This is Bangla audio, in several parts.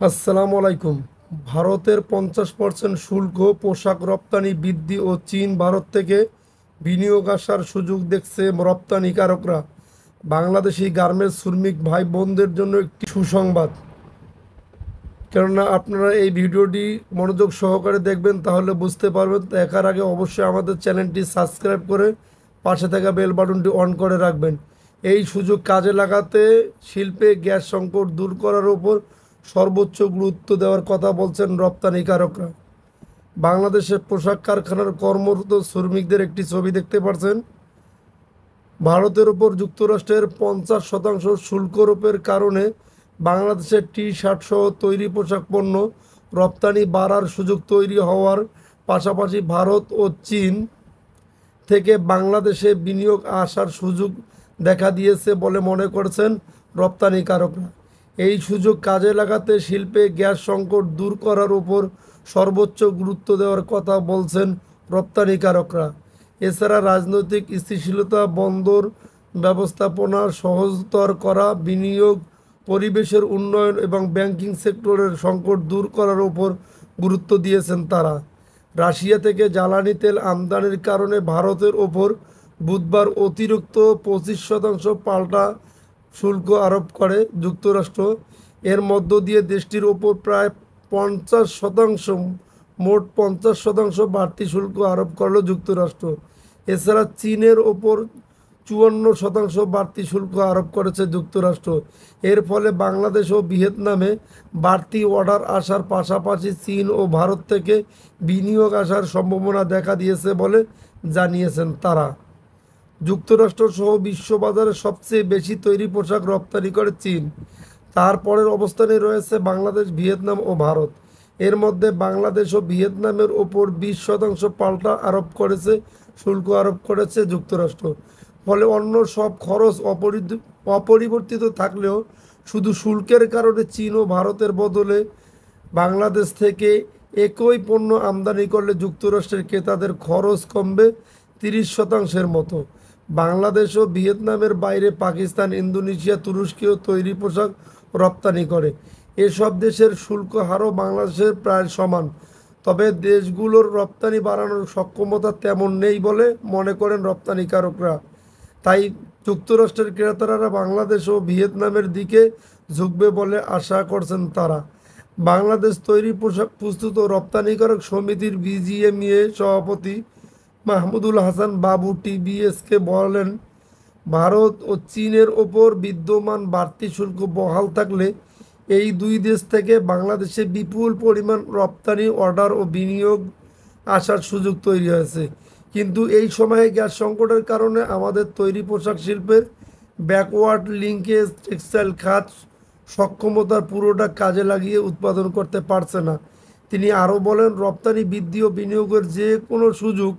আসসালামু আলাইকুম। ভারতের 50% শুল্ক পোশাক রপ্তানি বৃদ্ধি ও চীন ভারত থেকে বিনিয়োগ আসার সুযোগ দেখছে রপ্তানিকারকরা। বাংলাদেশি গার্মেন্টস শ্রমিক ভাই বোনদের জন্য একটি সুসংবাদ, কেননা আপনারা এই ভিডিওটি মনোযোগ সহকারে দেখবেন, তাহলে বুঝতে পারবেন। দেখার আগে অবশ্যই আমাদের চ্যানেলটি সাবস্ক্রাইব করে পাশে থাকা বেল বাটনটি অন করে রাখবেন। এই সুযোগ কাজে লাগাতে শিল্পে গ্যাস সংকট দূর করার উপর সর্বোচ্চ গুরুত্ব দেওয়ার কথা বলছেন রপ্তানিকারকরা। বাংলাদেশের পোশাক কারখানার কর্মরত শ্রমিকদের একটি ছবি দেখতে পাচ্ছেন। ভারতের উপর যুক্তরাষ্ট্রের 50% শুল্ক আরোপের কারণে বাংলাদেশের টি শার্ট সহ তৈরি পোশাক পণ্য রপ্তানি বাড়ার সুযোগ তৈরি হওয়ার পাশাপাশি ভারত ও চীন থেকে বাংলাদেশে বিনিয়োগ আসার সুযোগ দেখা দিয়েছে বলে মনে করছেন রপ্তানিকারকরা। এই সুযোগ কাজে লাগাতে শিল্পে গ্যাস সংকট দূর করার উপর সর্বোচ্চ গুরুত্ব দেওয়ার কথা বলছেন রপ্তানিকারকরা। এছাড়া রাজনৈতিক স্থিতিশীলতা, বন্দর ব্যবস্থাপনা সহজতর করা, বিনিয়োগ, পরিবেশের উন্নয়ন এবং ব্যাংকিং সেক্টরের সংকট দূর করার উপর গুরুত্ব দিয়েছেন তারা। রাশিয়া থেকে জ্বালানি তেল আমদানির কারণে ভারতের ওপর বুধবার অতিরিক্ত 25% পাল্টা শুল্ক আরোপ করে যুক্তরাষ্ট্র। এর মধ্য দিয়ে দেশটির ওপর প্রায় 50%, মোট 50% বাড়তি শুল্ক আরোপ করল যুক্তরাষ্ট্র। এছাড়া চীনের ওপর 54% বাড়তি শুল্ক আরোপ করেছে যুক্তরাষ্ট্র। এর ফলে বাংলাদেশ ও ভিয়েতনামে বাড়তি অর্ডার আসার পাশাপাশি চীন ও ভারত থেকে বিনিয়োগ আসার সম্ভাবনা দেখা দিয়েছে বলে জানিয়েছেন তারা। যুক্তরাষ্ট্র সহ বিশ্ববাজারে সবচেয়ে বেশি তৈরি পোশাক রপ্তানি করে চীন। তারপরের অবস্থানে রয়েছে বাংলাদেশ, ভিয়েতনাম ও ভারত। এর মধ্যে বাংলাদেশ ও ভিয়েতনামের ওপর 20% পাল্টা আরোপ করেছে, শুল্ক আরোপ করেছে যুক্তরাষ্ট্র। ফলে অন্য সব খরচ অপরিবর্তিত থাকলেও শুধু শুল্কের কারণে চীন ও ভারতের বদলে বাংলাদেশ থেকে একই পণ্য আমদানি করলে যুক্তরাষ্ট্রের ক্রেতাদের খরচ কমবে 30%-এর মতো। বাংলাদেশ ও ভিয়েতনামের বাইরে পাকিস্তান, ইন্দোনেশিয়া, তুরস্কেও তৈরি পোশাক রপ্তানি করে। এসব দেশের শুল্ক হারও বাংলাদেশের প্রায় সমান। তবে দেশগুলোর রপ্তানি বাড়ানোর সক্ষমতা তেমন নেই বলে মনে করেন রপ্তানিকারকরা। তাই যুক্তরাষ্ট্রের ক্রেতারা বাংলাদেশ ও ভিয়েতনামের দিকে ঝুঁকবে বলে আশা করছেন তারা। বাংলাদেশ তৈরি পোশাক প্রস্তুত ও রপ্তানিকারক সমিতির বিজিএমইএ সভাপতি মাহমুদুল হাসান বাবু টিবিএসকে বলেন, ভারত ও চীনের ওপর বিদ্যমান বাড়তি শুল্ক বহাল থাকলে এই দুই দেশ থেকে বাংলাদেশে বিপুল পরিমাণ রপ্তানি অর্ডার ও বিনিয়োগ আসার সুযোগ তৈরি হয়েছে। কিন্তু এই সময়ে গ্যাস সংকটের কারণে আমাদের তৈরি পোশাক শিল্পের ব্যাকওয়ার্ড লিঙ্কেজ টেক্সটাইল খাত সক্ষমতার পুরোটা কাজে লাগিয়ে উৎপাদন করতে পারছে না। তিনি আরও বলেন, রপ্তানি বৃদ্ধি ও বিনিয়োগের যে সুযোগ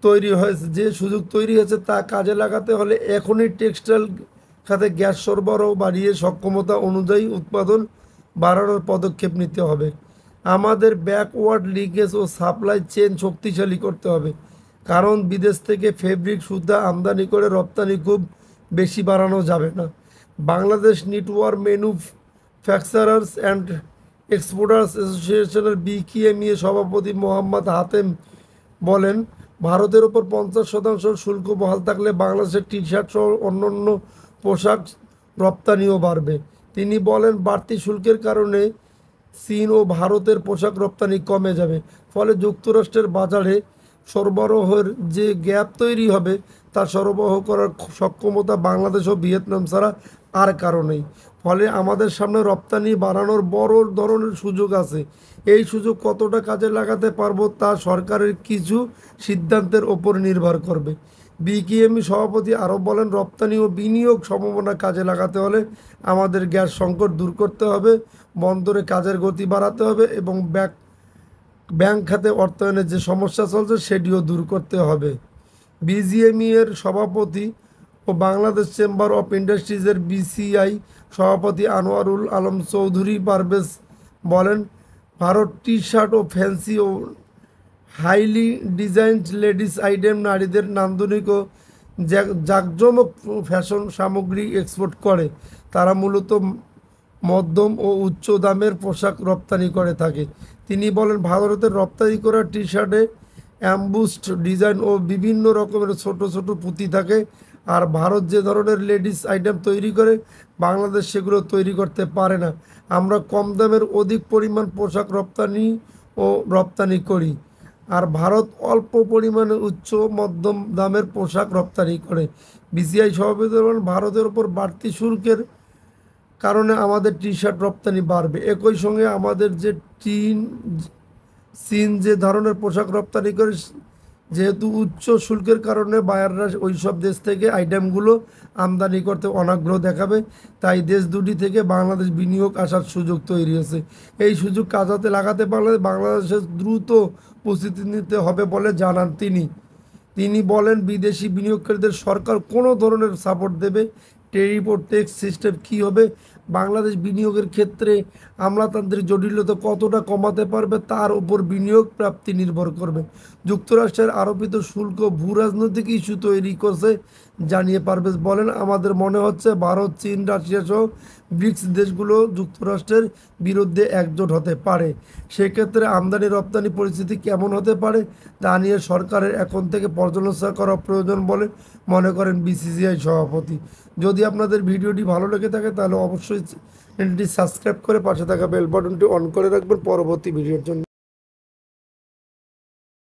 তৈরি হয়েছে তা কাজে লাগাতে হলে এখনই টেক্সটাইল খাতে গ্যাস সরবরাহ বাড়িয়ে সক্ষমতা অনুযায়ী উৎপাদন বাড়ানোর পদক্ষেপ নিতে হবে। আমাদের ব্যাকওয়ার্ড লিঙ্কেজ ও সাপ্লাই চেন শক্তিশালী করতে হবে, কারণ বিদেশ থেকে ফেব্রিক সুতা আমদানি করে রপ্তানি খুব বেশি বাড়ানো যাবে না। Bangladesh network manufacturers and exporters অ্যাসোসিয়েশনের বিকিএমইএ সভাপতি মোহাম্মদ হাতেম বলেন, ভারতের ওপর 50% শুল্ক বহাল থাকলে বাংলাদেশের টি শার্ট সহ অন্যান্য পোশাক রপ্তানিও বাড়বে। তিনি বলেন, বাড়তি শুল্কের কারণে চীন ও ভারতের পোশাক রপ্তানি কমে যাবে। ফলে যুক্তরাষ্ট্রের বাজারে সরবরাহের যে গ্যাপ তৈরি হবে তা সরবরাহ করার সক্ষমতা বাংলাদেশ ও ভিয়েতনাম ছাড়া আর কারণেই। ফলে আমাদের সামনে রপ্তানি বাড়ানোর বড় ধরনের সুযোগ আছে। এই সুযোগ কতটা কাজে লাগাতে পারবো তা সরকারের কিছু সিদ্ধান্তের ওপর নির্ভর করবে। বিকেএমই সভাপতি আরও বলেন, রপ্তানি ও বিনিয়োগ সম্ভাবনা কাজে লাগাতে হলে আমাদের গ্যাস সংকট দূর করতে হবে, বন্দরে কাজের গতি বাড়াতে হবে এবং ব্যাংক খাতে অর্থায়নের যে সমস্যা চলছে সেটিও দূর করতে হবে। বিজিএমই এর সভাপতি ও বাংলাদেশ চেম্বার অফ ইন্ডাস্ট্রিজের বিসিআই সভাপতি আনোয়ারুল আলম চৌধুরী পারভেজ বলেন, ভারত টি শার্ট ও ফ্যান্সি ও হাইলি ডিজাইনড লেডিস আইটেম, নারীদের নান্দনিক ও জাঁকজমক ফ্যাশন সামগ্রী এক্সপোর্ট করে। তারা মূলত মধ্যম ও উচ্চ দামের পোশাক রপ্তানি করে থাকে। তিনি বলেন, ভারতের রপ্তানি করা টি শার্টে অ্যাম্বুসড ডিজাইন ও বিভিন্ন রকমের ছোট ছোট পুঁতি থাকে। আর ভারত যে ধরনের লেডিস আইটেম তৈরি করে, বাংলাদেশ সেগুলো তৈরি করতে পারে না। আমরা কম দামের অধিক পরিমাণ পোশাক রপ্তানি করি। আর ভারত অল্প পরিমাণে উচ্চ মধ্যম দামের পোশাক রপ্তানি করে। বিসিআই সভাপতি বলেন, ভারতের ওপর বাড়তি শুল্কের কারণে আমাদের টি শার্ট রপ্তানি বাড়বে। একই সঙ্গে আমাদের যে চীন যে ধরনের পোশাক রপ্তানি করে, যেহেতু উচ্চ শুল্কের কারণে বায়াররা ওই সব দেশ থেকে আইটেমগুলো আমদানি করতে অনাগ্রহ দেখাবে। তাই দেশ দুটি থেকে বাংলাদেশ বিনিয়োগ আসার সুযোগ তৈরি হয়েছে। এই সুযোগ কাজে লাগাতে পারলে বাংলাদেশের দ্রুত প্রস্তুতি নিতে হবে বলে জানান তিনি। তিনি বলেন, বিদেশি বিনিয়োগকারীদের সরকার কোনো ধরনের সাপোর্ট দেবে, ট্যারিফ ও ট্যাক্স সিস্টেম কী হবে, বাংলাদেশ বিনিয়োগের ক্ষেত্রে আমলাতান্ত্রিক জটিলতা কতটা কমাতে পারবে তার উপর বিনিয়োগ প্রাপ্তি নির্ভর করবে। যুক্তরাষ্ট্রের আরোপিত শুল্ক ভূ রাজনৈতিক ইস্যু তৈরি করছে জানিয়ে পারভেজ বলেন, আমাদের মনে হচ্ছে ভারত, চীন, রাশিয়া সহ ব্রিক্স দেশগুলো যুক্তরাষ্ট্রের বিরুদ্ধে একজোট হতে পারে। সেক্ষেত্রে আমদানি রপ্তানি পরিস্থিতি কেমন হতে পারে তা নিয়ে সরকারের এখন থেকে পর্যালোচনা করা প্রয়োজন বলে মনে করেন বিসিসিআই সভাপতি। যদি আপনাদের ভিডিওটি ভালো লেগে থাকে তাহলে অবশ্যই চ্যানেলটি সাবস্ক্রাইব করে পাশে থাকা বেল বাটনটি অন করে রাখবেন পরবর্তী ভিডিওর জন্য।